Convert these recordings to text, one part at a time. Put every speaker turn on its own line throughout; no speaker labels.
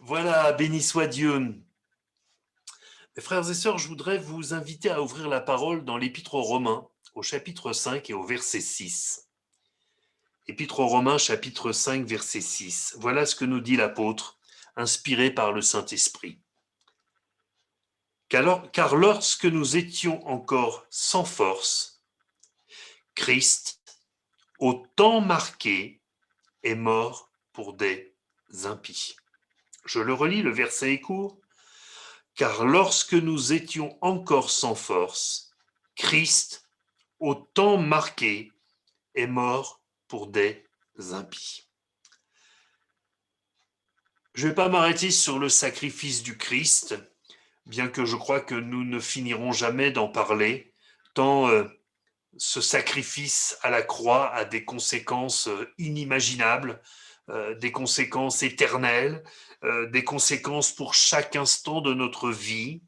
Voilà, béni soit Dieu. Mes frères et sœurs, je voudrais vous inviter à ouvrir la parole dans l'Épître aux Romains, au chapitre 5 et au verset 6. Épître aux Romains, chapitre 5, verset 6. Voilà ce que nous dit l'apôtre, inspiré par le Saint-Esprit. Car lorsque nous étions encore sans force, Christ, au temps marqué, est mort pour des impies. Je le relis, le verset est court. Car lorsque nous étions encore sans force, Christ, au temps marqué, est mort pour des impies. Je ne vais pas m'arrêter sur le sacrifice du Christ, bien que je crois que nous ne finirons jamais d'en parler, tant ce sacrifice à la croix a des conséquences inimaginables, des conséquences éternelles, des conséquences pour chaque instant de notre vie.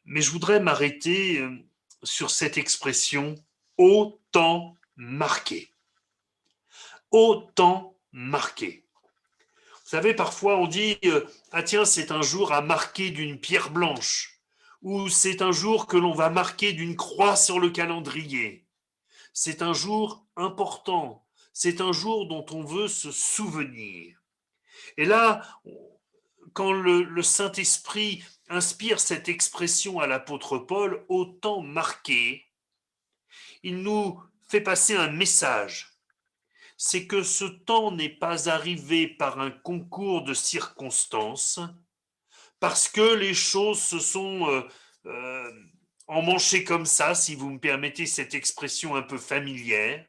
Mais je voudrais m'arrêter sur cette expression au temps marqué. Au temps marqué. Vous savez, parfois on dit ah tiens, c'est un jour à marquer d'une pierre blanche, ou c'est un jour que l'on va marquer d'une croix sur le calendrier. C'est un jour important, c'est un jour dont on veut se souvenir. Et là, quand le Saint-Esprit inspire cette expression à l'apôtre Paul, au temps marqué, il nous fait passer un message. C'est que ce temps n'est pas arrivé par un concours de circonstances, parce que les choses se sont emmanchées comme ça, si vous me permettez cette expression un peu familière,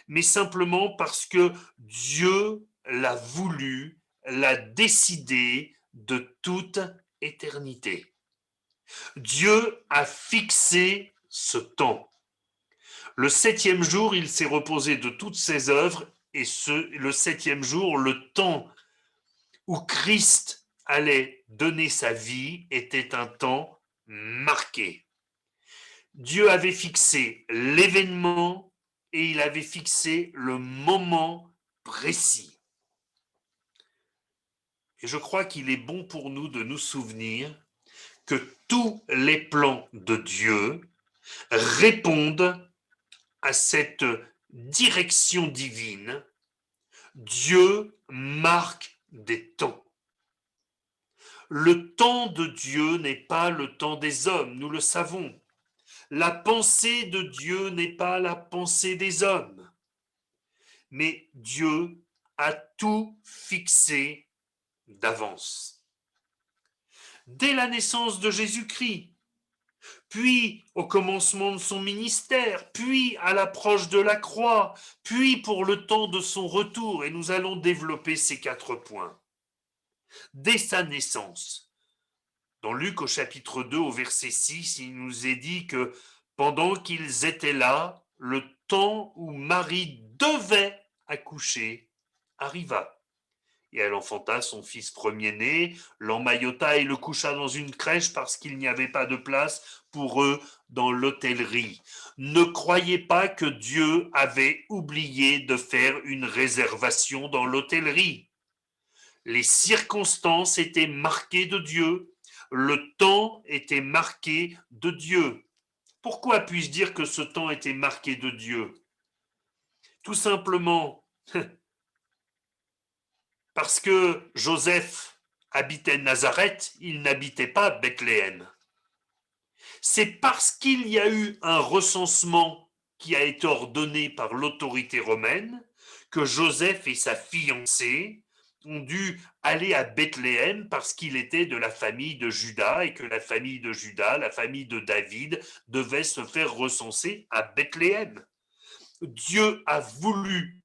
mais simplement parce que Dieu l'a voulu, l'a décidé de toute éternité. Dieu a fixé ce temps. Le septième jour, il s'est reposé de toutes ses œuvres, et le septième jour, le temps où Christ allait donner sa vie était un temps marqué. Dieu avait fixé l'événement et il avait fixé le moment précis. Et je crois qu'il est bon pour nous de nous souvenir que tous les plans de Dieu répondent à cette direction divine. Dieu marque des temps. Le temps de Dieu n'est pas le temps des hommes, nous le savons. La pensée de Dieu n'est pas la pensée des hommes. Mais Dieu a tout fixé d'avance. Dès la naissance de Jésus-Christ, puis au commencement de son ministère, puis à l'approche de la croix, puis pour le temps de son retour, et nous allons développer ces 4 points. Dès sa naissance, dans Luc au chapitre 2 au verset 6, il nous est dit que pendant qu'ils étaient là, le temps où Marie devait accoucher arriva. Et elle enfanta son fils premier-né, l'emmaillota et le coucha dans une crèche parce qu'il n'y avait pas de place pour eux dans l'hôtellerie. Ne croyez pas que Dieu avait oublié de faire une réservation dans l'hôtellerie. Les circonstances étaient marquées de Dieu, le temps était marqué de Dieu. Pourquoi puis-je dire que ce temps était marqué de Dieu? Tout simplement parce que Joseph habitait Nazareth, il n'habitait pas Bethléem. C'est parce qu'il y a eu un recensement qui a été ordonné par l'autorité romaine que Joseph et sa fiancée ont dû aller à Bethléem parce qu'il était de la famille de Juda et que la famille de Juda, la famille de David, devait se faire recenser à Bethléem. Dieu a voulu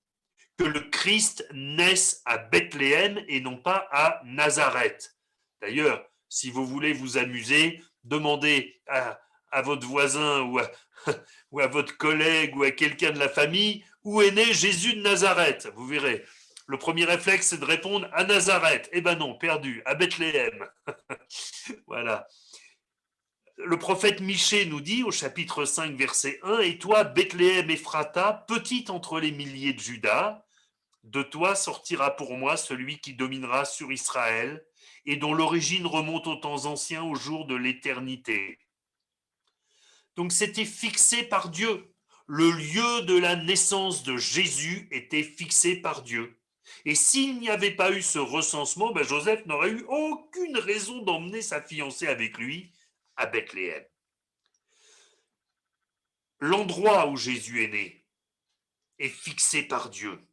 que le Christ naisse à Bethléem et non pas à Nazareth. D'ailleurs, si vous voulez vous amuser, demandez à votre voisin ou à votre collègue ou à quelqu'un de la famille où est né Jésus de Nazareth. Vous verrez. Le premier réflexe, c'est de répondre à Nazareth. Eh ben non, perdu, à Bethléem. Voilà. Le prophète Michée nous dit au chapitre 5, verset 1, « Et toi, Bethléem Ephrata, petite entre les milliers de Juda, De toi sortira pour moi celui qui dominera sur Israël et dont l'origine remonte aux temps anciens, au jour de l'éternité. Donc c'était fixé par Dieu. Le lieu de la naissance de Jésus était fixé par Dieu. Et s'il n'y avait pas eu ce recensement, ben Joseph n'aurait eu aucune raison d'emmener sa fiancée avec lui à Bethléem. L'endroit où Jésus est né est fixé par Dieu.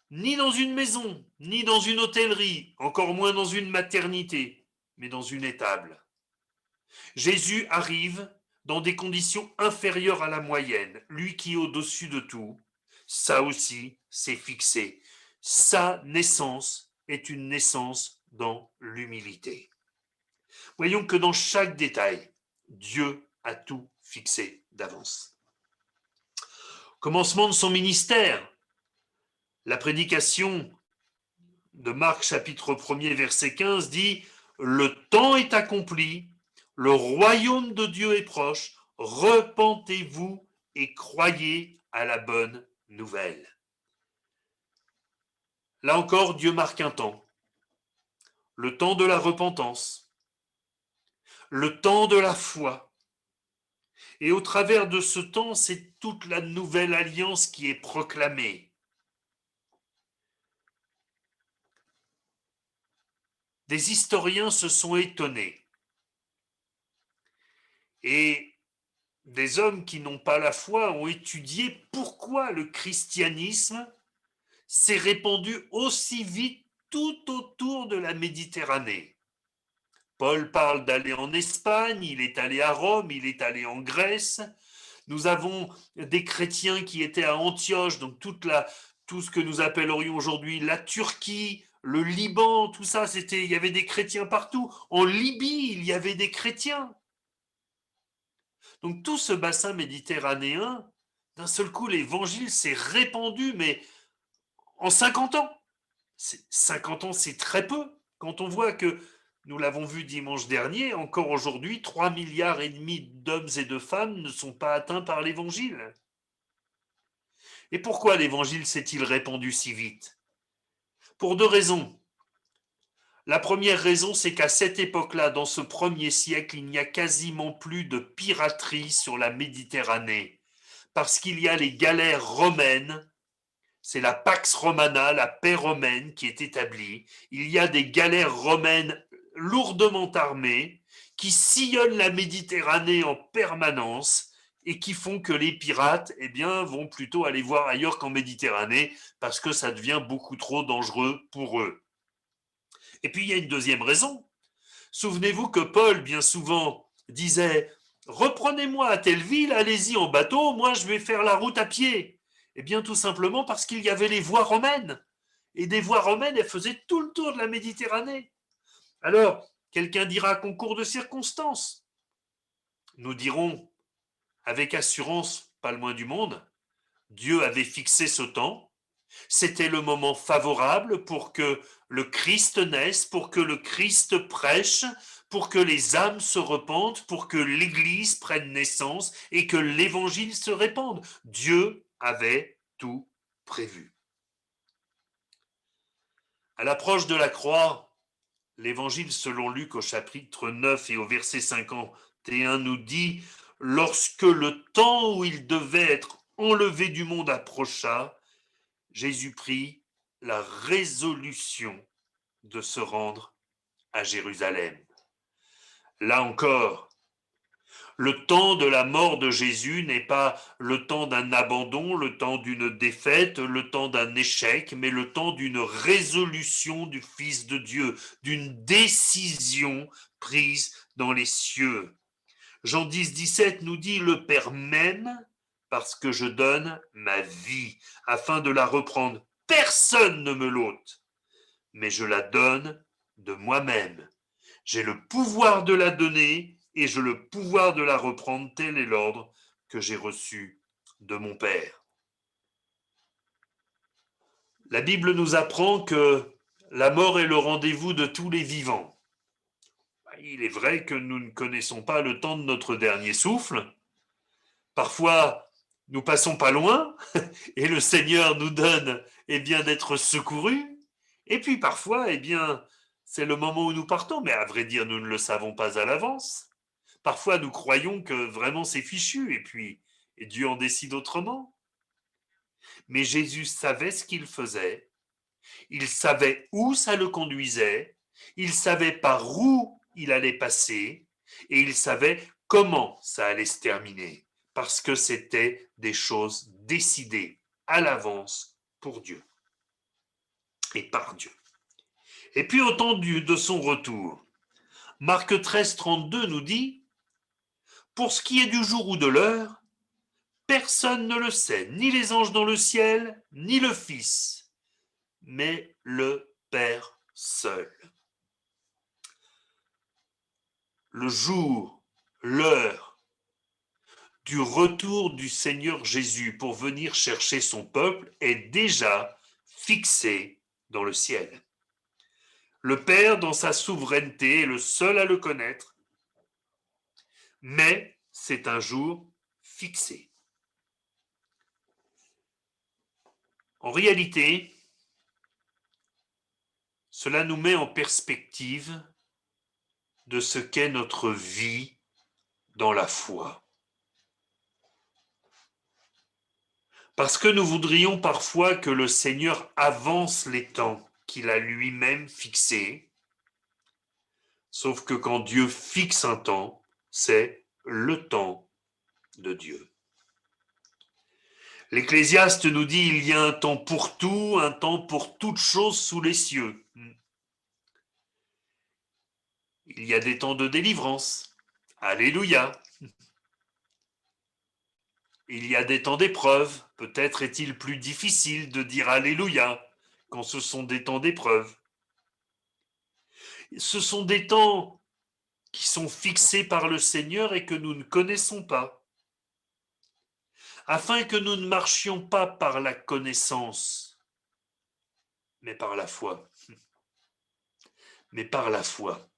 Ni dans une maison, ni dans une hôtellerie, encore moins dans une maternité, mais dans une étable. Jésus arrive dans des conditions inférieures à la moyenne, lui qui est au-dessus de tout. Ça aussi, c'est fixé. Sa naissance est une naissance dans l'humilité. Voyons que dans chaque détail, Dieu a tout fixé d'avance. Commencement de son ministère, la prédication de Marc chapitre 1er verset 15 dit « Le temps est accompli, le royaume de Dieu est proche, repentez-vous et croyez à la bonne nouvelle. » Là encore, Dieu marque un temps, le temps de la repentance, le temps de la foi. Et au travers de ce temps, c'est toute la nouvelle alliance qui est proclamée. Des historiens se sont étonnés. Et des hommes qui n'ont pas la foi ont étudié pourquoi le christianisme s'est répandu aussi vite tout autour de la Méditerranée. Paul parle d'aller en Espagne, il est allé à Rome, il est allé en Grèce. Nous avons des chrétiens qui étaient à Antioche, donc tout ce que nous appellerions aujourd'hui la Turquie, le Liban, tout ça, il y avait des chrétiens partout. En Libye, il y avait des chrétiens. Donc tout ce bassin méditerranéen, d'un seul coup, l'évangile s'est répandu, mais en 50 ans. 50 ans, c'est très peu. Quand on voit que, nous l'avons vu dimanche dernier, encore aujourd'hui, 3,5 milliards d'hommes et de femmes ne sont pas atteints par l'évangile. Et pourquoi l'évangile s'est-il répandu si vite? Pour deux raisons. La première raison, c'est qu'à cette époque-là, dans ce premier siècle, il n'y a quasiment plus de piraterie sur la Méditerranée, parce qu'il y a les galères romaines, c'est la Pax Romana, la paix romaine qui est établie. Il y a des galères romaines lourdement armées qui sillonnent la Méditerranée en permanence et qui font que les pirates vont plutôt aller voir ailleurs qu'en Méditerranée parce que ça devient beaucoup trop dangereux pour eux. Et puis il y a une deuxième raison. Souvenez-vous que Paul, bien souvent, disait « Reprenez-moi à telle ville, allez-y en bateau, moi je vais faire la route à pied. » Eh bien tout simplement parce qu'il y avait les voies romaines. Et des voies romaines, elles faisaient tout le tour de la Méditerranée. Alors, quelqu'un dira concours de circonstances. Nous dirons avec assurance, pas le moins du monde, Dieu avait fixé ce temps. C'était le moment favorable pour que le Christ naisse, pour que le Christ prêche, pour que les âmes se repentent, pour que l'Église prenne naissance et que l'Évangile se répande. Dieu avait tout prévu. À l'approche de la croix, l'Évangile selon Luc au chapitre 9 et au verset 51 nous dit « Lorsque le temps où il devait être enlevé du monde approcha, Jésus prit la résolution de se rendre à Jérusalem. » Là encore, le temps de la mort de Jésus n'est pas le temps d'un abandon, le temps d'une défaite, le temps d'un échec, mais le temps d'une résolution du Fils de Dieu, d'une décision prise dans les cieux. Jean 10, 17 nous dit « Le Père m'aime parce que je donne ma vie, afin de la reprendre. Personne ne me l'ôte, mais je la donne de moi-même. J'ai le pouvoir de la donner et j'ai le pouvoir de la reprendre, tel est l'ordre que j'ai reçu de mon Père. » La Bible nous apprend que la mort est le rendez-vous de tous les vivants. Il est vrai que nous ne connaissons pas le temps de notre dernier souffle. Parfois, nous passons pas loin et le Seigneur nous donne eh bien, d'être secourus. Et puis parfois, eh bien, c'est le moment où nous partons, mais à vrai dire, nous ne le savons pas à l'avance. Parfois, nous croyons que vraiment c'est fichu, et puis et Dieu en décide autrement. Mais Jésus savait ce qu'il faisait, il savait où ça le conduisait, il savait par où il allait passer, et il savait comment ça allait se terminer, parce que c'était des choses décidées à l'avance pour Dieu et par Dieu. Et puis au temps de son retour, Marc 13, 32 nous dit, pour ce qui est du jour ou de l'heure, personne ne le sait, ni les anges dans le ciel, ni le Fils, mais le Père seul. Le jour, l'heure du retour du Seigneur Jésus pour venir chercher son peuple est déjà fixé dans le ciel. Le Père, dans sa souveraineté, est le seul à le connaître, mais c'est un jour fixé. En réalité, cela nous met en perspective de ce qu'est notre vie dans la foi. Parce que nous voudrions parfois que le Seigneur avance les temps qu'il a lui-même fixés, sauf que quand Dieu fixe un temps, c'est le temps de Dieu. L'Ecclésiaste nous dit il y a un temps pour tout, un temps pour toute chose sous les cieux. Il y a des temps de délivrance. Alléluia. Il y a des temps d'épreuve. Peut-être est-il plus difficile de dire Alléluia quand ce sont des temps d'épreuve. Ce sont des temps qui sont fixés par le Seigneur et que nous ne connaissons pas, afin que nous ne marchions pas par la connaissance, mais par la foi. Mais par la foi.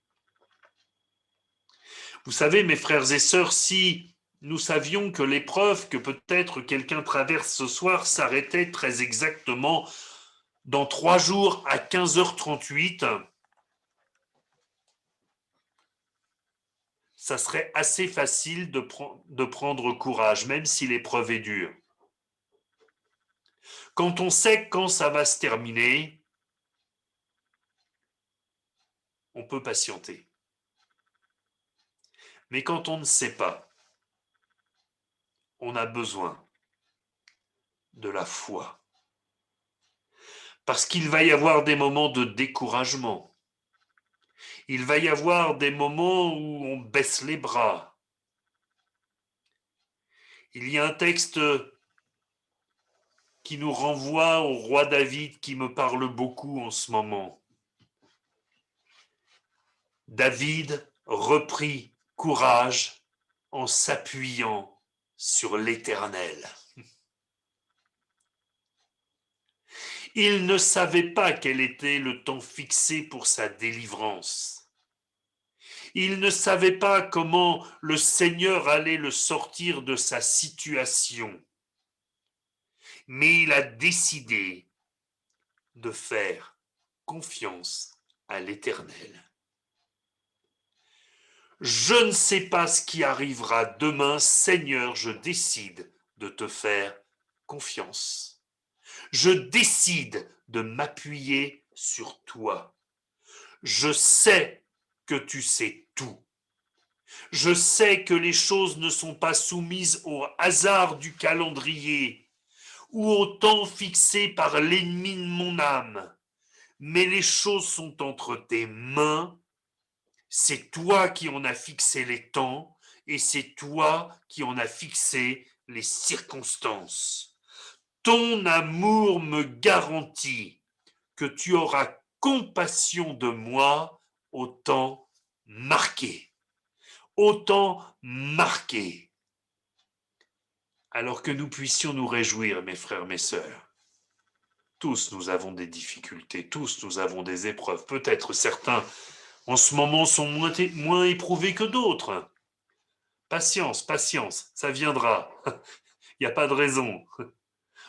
Vous savez, mes frères et sœurs, si nous savions que l'épreuve que peut-être quelqu'un traverse ce soir s'arrêtait très exactement dans 3 jours à 15h38, ça serait assez facile de prendre courage, même si l'épreuve est dure. Quand on sait quand ça va se terminer, on peut patienter. Mais quand on ne sait pas, on a besoin de la foi. Parce qu'il va y avoir des moments de découragement. Il va y avoir des moments où on baisse les bras. Il y a un texte qui nous renvoie au roi David qui me parle beaucoup en ce moment. David reprit courage en s'appuyant sur l'Éternel. Il ne savait pas quel était le temps fixé pour sa délivrance. Il ne savait pas comment le Seigneur allait le sortir de sa situation. Mais il a décidé de faire confiance à l'Éternel. Je ne sais pas ce qui arrivera demain, Seigneur, je décide de te faire confiance. Je décide de m'appuyer sur toi. Je sais que tu sais tout. Je sais que les choses ne sont pas soumises au hasard du calendrier ou au temps fixé par l'ennemi de mon âme, mais les choses sont entre tes mains. C'est toi qui en as fixé les temps et c'est toi qui en as fixé les circonstances. Ton amour me garantit que tu auras compassion de moi au temps marqué. Au temps marqué. Alors que nous puissions nous réjouir, mes frères, mes sœurs. Tous nous avons des difficultés, tous nous avons des épreuves. Peut-être certains en ce moment sont moins éprouvés que d'autres. Patience, patience, ça viendra. Il n'y a pas de raison.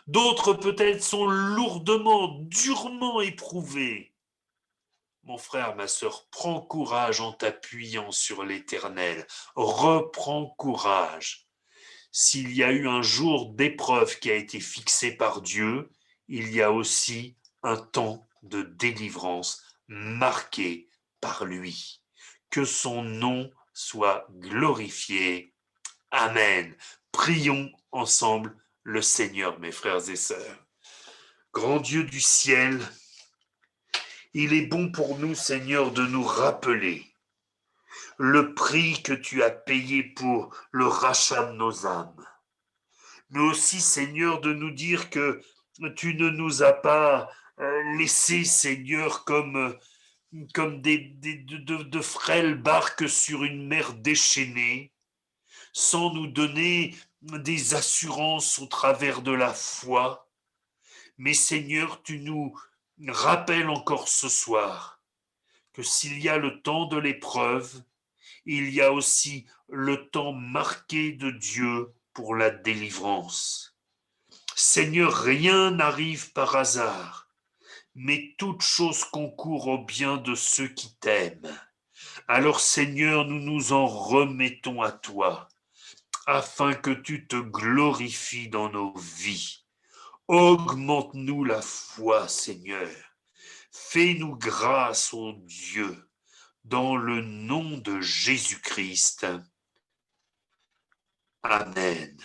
D'autres peut-être sont lourdement, durement éprouvés. Mon frère, ma sœur, prends courage en t'appuyant sur l'Éternel. Reprends courage. S'il y a eu un jour d'épreuve qui a été fixé par Dieu, il y a aussi un temps de délivrance marqué par lui. Que son nom soit glorifié. Amen. Prions ensemble le Seigneur, mes frères et sœurs. Grand Dieu du ciel, il est bon pour nous, Seigneur, de nous rappeler le prix que tu as payé pour le rachat de nos âmes. Mais aussi, Seigneur, de nous dire que tu ne nous as pas laissés, Seigneur, comme de frêles barques sur une mer déchaînée, sans nous donner des assurances au travers de la foi. Mais Seigneur, tu nous rappelles encore ce soir que s'il y a le temps de l'épreuve, il y a aussi le temps marqué de Dieu pour la délivrance. Seigneur, rien n'arrive par hasard, mais toute chose concourt au bien de ceux qui t'aiment. Alors Seigneur, nous nous en remettons à toi, afin que tu te glorifies dans nos vies. Augmente-nous la foi, Seigneur. Fais-nous grâce, ô Dieu, dans le nom de Jésus-Christ. Amen.